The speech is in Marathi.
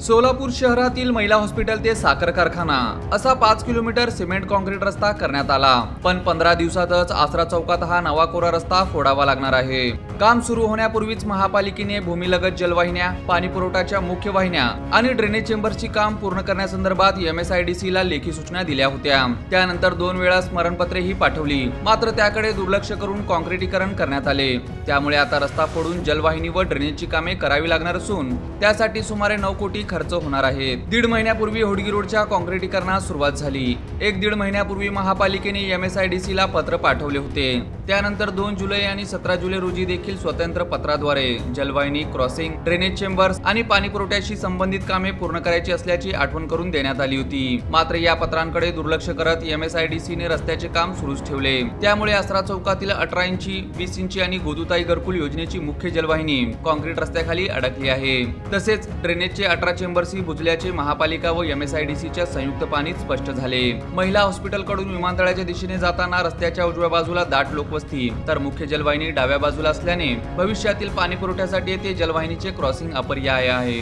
सोलापूर शहरातील महिला हॉस्पिटल ते साखर कारखाना असा 5 किलोमीटर सिमेंट कॉन्क्रीट रस्ता करण्यात आला, पण 15 दिवसातच आसरा चौकात हा नवा कोरा रस्ता फोडावा लागणार आहे। काम सुरू होण्यापूर्वीच महापालिकेने भूमिलगत जलवाहिन्या, पाणी पुरवठ्याच्या मुख्य वाहिन्या आणि ड्रेनेज चेंबरची काम पूर्ण करण्यासंदर्भात MSIDC ला लेखी सूचना दिल्या होत्या। त्यानंतर 2 वेळा स्मरणपत्रेही पाठवली, मात्र त्याकडे दुर्लक्ष करून कॉन्क्रिटीकरण करण्यात आले। त्यामुळे आता रस्ता फोडून जलवाहिनी व ड्रेनेजची कामे करावी लागणार असून त्यासाठी सुमारे 9 कोटी खर्च होणार आहे। 1.5 महिन्यापूर्वी होडगी रोडच्या कॉन्क्रिटीकरणास सुरुवात झाली। 1-1.5 महिन्यापूर्वी महापालिकेने MSIDC ला पत्र पाठवले होते। त्यानंतर 2 जुलै आणि 17 जुलै रोजी देखील स्वतंत्र पत्राद्वारे जलवाहिनी, क्रॉसिंग, ड्रेनेज चेंबर्स आणि पाणी पुरवठ्याशी संबंधित कामे पूर्ण करायची असल्याची आठवण करून देण्यात आली होती। मात्र या पत्रांकडे दुर्लक्ष करत MSIDC ने रस्त्याचे काम सुरूच ठेवले। त्यामुळे आसरा चौकातील 18 इंची, 20 इंची आणि गोदुताई घरकुल योजनेची मुख्य जलवाहिनी कॉन्क्रीट रस्त्याखाली अडकली आहे। तसेच ड्रेनेजचे 18 चेंबर्सही बुजल्याचे महापालिका व MSIDCच्या संयुक्त पाहणीत स्पष्ट झाले। महिला हॉस्पिटलकडून विमानतळाच्या दिशेने जाताना रस्त्याच्या उजव्या बाजूला दाट लोकवस्ती तर मुख्य जलवाहिनी डाव्या बाजूला असल्याने भविष्यातील पाणी पुरवठ्यासाठी येथे जलवाहिनीचे क्रॉसिंग अपर्याय आहे।